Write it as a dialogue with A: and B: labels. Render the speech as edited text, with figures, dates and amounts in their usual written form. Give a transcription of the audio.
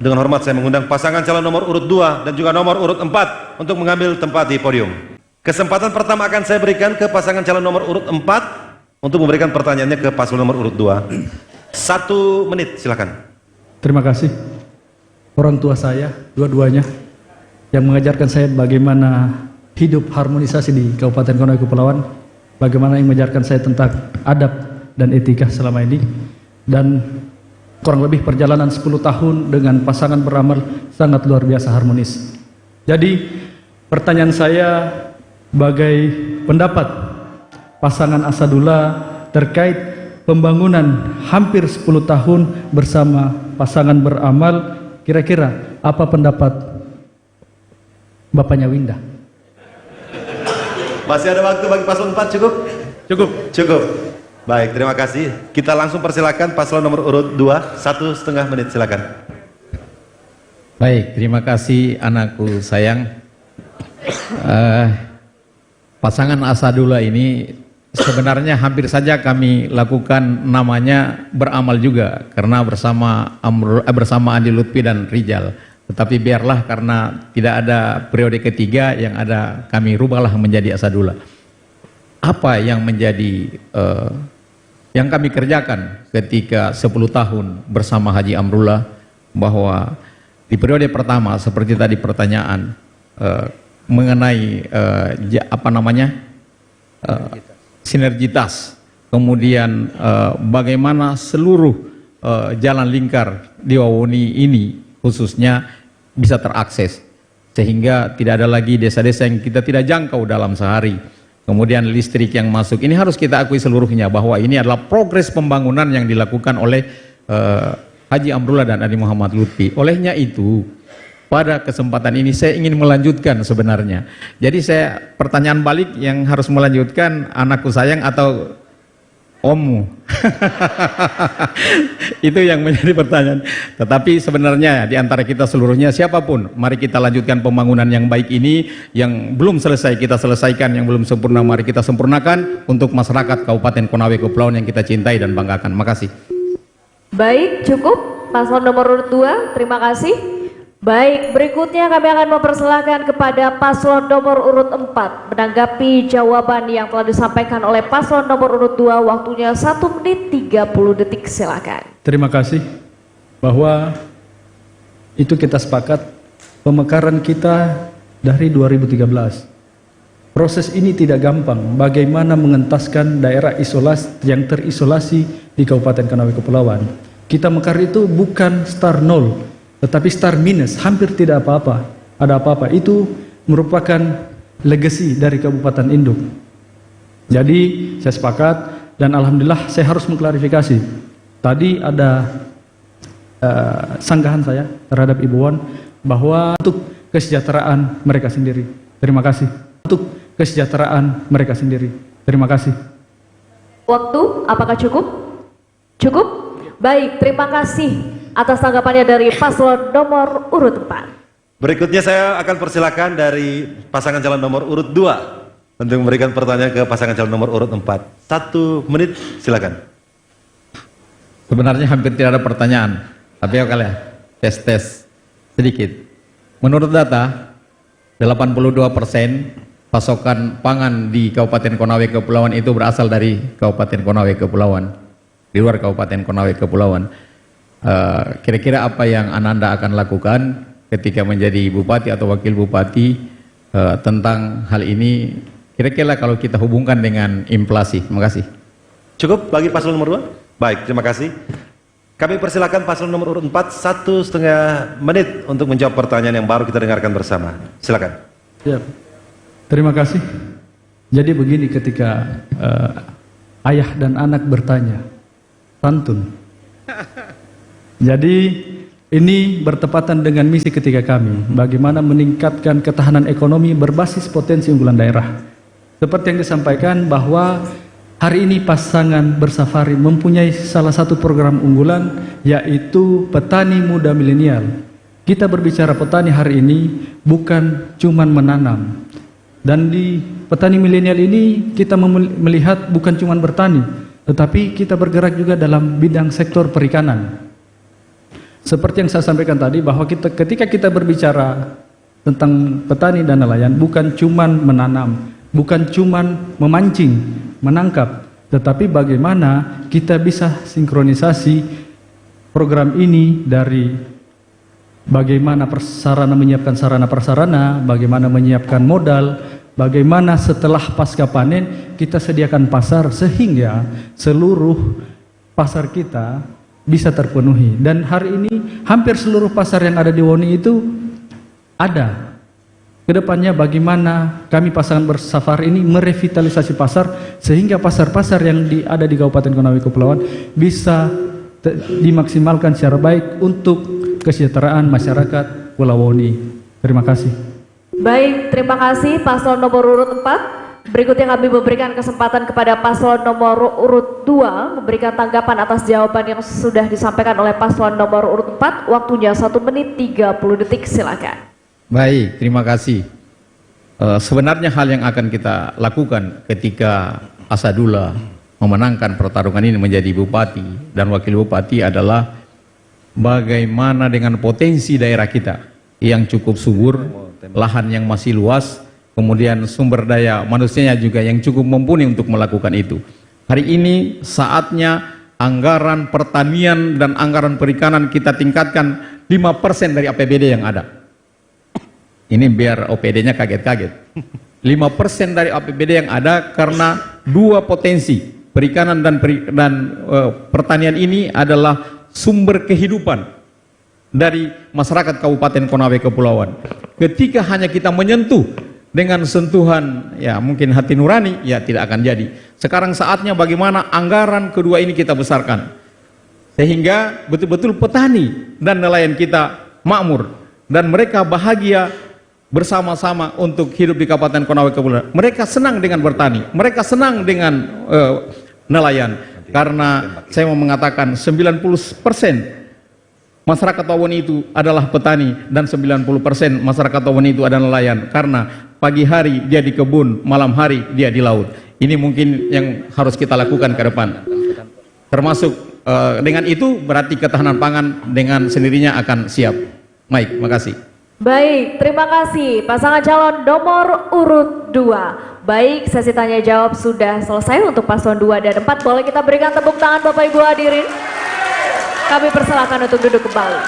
A: dengan hormat saya mengundang pasangan calon nomor urut 2 dan juga nomor urut 4 untuk mengambil tempat di podium. Kesempatan pertama akan saya berikan ke pasangan calon nomor urut 4 untuk memberikan pertanyaannya ke paslon nomor urut 2. 1 menit, silakan.
B: Terima kasih. Orang tua saya, dua-duanya, yang mengajarkan saya bagaimana hidup harmonisasi di Kabupaten Konawe Kepulauan, bagaimana yang mengajarkan saya tentang adab dan etika selama ini, dan kurang lebih perjalanan 10 tahun dengan pasangan beramal sangat luar biasa harmonis. Jadi pertanyaan saya, bagai pendapat pasangan Asadullah terkait pembangunan hampir 10 tahun bersama pasangan beramal, kira-kira apa pendapat Bapaknya Winda?
A: Masih ada waktu bagi paslon 4, cukup? Cukup. Baik, terima kasih. Kita langsung persilakan paslon nomor urut 2, 1,5 menit, silakan.
C: Baik, terima kasih anakku sayang. Pasangan Asadullah ini sebenarnya hampir saja kami lakukan namanya beramal juga, karena bersama Andi Lutfi dan Rijal. Tetapi biarlah, karena tidak ada periode ketiga, yang ada kami rubahlah menjadi Asadullah. Apa yang menjadi yang kami kerjakan ketika 10 tahun bersama Haji Amrullah, bahwa di periode pertama seperti tadi pertanyaan mengenai sinergitas, kemudian bagaimana seluruh jalan lingkar di Wawoni ini khususnya bisa terakses, sehingga tidak ada lagi desa-desa yang kita tidak jangkau dalam sehari. Kemudian listrik yang masuk, ini harus kita akui seluruhnya bahwa ini adalah progres pembangunan yang dilakukan oleh Haji Amrullah dan Adi Muhammad Lutfi. Olehnya itu, pada kesempatan ini saya ingin melanjutkan sebenarnya. Jadi saya pertanyaan balik yang harus melanjutkan, anakku sayang atau ommu? Itu yang menjadi pertanyaan. Tetapi sebenarnya di antara kita seluruhnya, siapapun, mari kita lanjutkan pembangunan yang baik ini. Yang belum selesai kita selesaikan, yang belum sempurna mari kita sempurnakan untuk masyarakat Kabupaten Konawe Kepulauan yang kita cintai dan banggakan. Makasih.
D: Baik, cukup paslon nomor urut 2, terima kasih. Baik, berikutnya kami akan mempersilahkan kepada paslon nomor urut 4 menanggapi jawaban yang telah disampaikan oleh paslon nomor urut 2. Waktunya 1 menit 30 detik, silakan.
B: Terima kasih. Bahwa itu kita sepakat, pemekaran kita dari 2013. Proses ini tidak gampang, bagaimana mengentaskan daerah yang terisolasi di Kabupaten Konawe Kepulauan. Kita mekar itu bukan start 0, tetapi start minus, hampir tidak ada apa-apa. Itu merupakan legacy dari Kabupaten Induk. Jadi saya sepakat, dan alhamdulillah saya harus mengklarifikasi. Tadi ada sanggahan saya terhadap Ibu Wan bahwa untuk kesejahteraan mereka sendiri. Terima kasih. Untuk kesejahteraan mereka sendiri. Terima kasih.
D: Waktu apakah cukup? Cukup? Baik, terima kasih atas tanggapannya dari paslon nomor urut 4.
A: Berikutnya saya akan persilakan dari pasangan calon nomor urut 2 untuk memberikan pertanyaan ke pasangan calon nomor urut 4. 1 menit, silakan.
C: Sebenarnya hampir tidak ada pertanyaan, tapi ya kali ya, tes sedikit. Menurut data, 82% pasokan pangan di Kabupaten Konawe Kepulauan itu berasal dari Kabupaten Konawe Kepulauan, di luar Kabupaten Konawe Kepulauan. Kira-kira apa yang Ananda akan lakukan ketika menjadi bupati atau wakil bupati tentang hal ini, kira-kira kalau kita hubungkan dengan inflasi? Terima kasih.
A: Cukup bagi paslon nomor 2? Baik, terima kasih. Kami persilakan paslon nomor urut 4 1,5 menit untuk menjawab pertanyaan yang baru kita dengarkan bersama. Silakan.
B: Ya, terima kasih. Jadi begini, ketika ayah dan anak bertanya, santun. Jadi ini bertepatan dengan misi ketiga kami, bagaimana meningkatkan ketahanan ekonomi berbasis potensi unggulan daerah. Seperti yang disampaikan bahwa hari ini pasangan bersafari mempunyai salah satu program unggulan, yaitu petani muda milenial. Kita berbicara petani hari ini bukan cuma menanam. Dan di petani milenial ini kita melihat bukan cuma bertani, tetapi kita bergerak juga dalam bidang sektor perikanan. Seperti yang saya sampaikan tadi, bahwa ketika kita berbicara tentang petani dan nelayan, bukan cuman menanam, bukan cuman memancing, menangkap, tetapi bagaimana kita bisa sinkronisasi program ini dari bagaimana menyiapkan sarana prasarana, bagaimana menyiapkan modal, bagaimana setelah pasca panen kita sediakan pasar sehingga seluruh pasar kita bisa terpenuhi. Dan hari ini hampir seluruh pasar yang ada di Woni itu ada. Kedepannya bagaimana kami pasangan bersafar ini merevitalisasi pasar sehingga pasar-pasar yang ada di Kabupaten Konawe Kepulauan bisa dimaksimalkan secara baik untuk kesejahteraan masyarakat Pulau Woni. Terima kasih.
D: Baik, terima kasih paslon nomor urut 4. Berikutnya kami memberikan kesempatan kepada paslon nomor urut 2 memberikan tanggapan atas jawaban yang sudah disampaikan oleh paslon nomor urut 4. Waktunya 1 menit 30 detik, silakan.
C: Baik, terima kasih. Sebenarnya hal yang akan kita lakukan ketika Asadullah memenangkan pertarungan ini menjadi bupati dan wakil bupati adalah bagaimana dengan potensi daerah kita yang cukup subur, lahan yang masih luas, kemudian sumber daya manusianya juga yang cukup mumpuni untuk melakukan itu. Hari ini saatnya anggaran pertanian dan anggaran perikanan kita tingkatkan 5% dari APBD yang ada. Ini biar OPD-nya kaget-kaget. 5% dari APBD yang ada karena dua potensi, perikanan dan pertanian ini adalah sumber kehidupan dari masyarakat Kabupaten Konawe Kepulauan. Ketika hanya kita menyentuh dengan sentuhan ya mungkin hati nurani, ya tidak akan jadi. Sekarang saatnya bagaimana anggaran kedua ini kita besarkan sehingga betul-betul petani dan nelayan kita makmur dan mereka bahagia bersama-sama untuk hidup di Kabupaten Konawe Kepulauan. Mereka senang dengan bertani, mereka senang dengan nelayan, karena saya mau mengatakan 90% masyarakat Woni itu adalah petani dan 90% masyarakat Woni itu adalah nelayan, karena pagi hari dia di kebun, malam hari dia di laut. Ini mungkin yang harus kita lakukan ke depan. Termasuk dengan itu berarti ketahanan pangan dengan sendirinya akan siap. Baik, makasih.
D: Baik, terima kasih pasangan calon nomor urut 2. Baik, sesi tanya jawab sudah selesai untuk paslon 2 dan 4. Boleh kita berikan tepuk tangan Bapak Ibu hadirin. Kami persilakan untuk duduk kembali.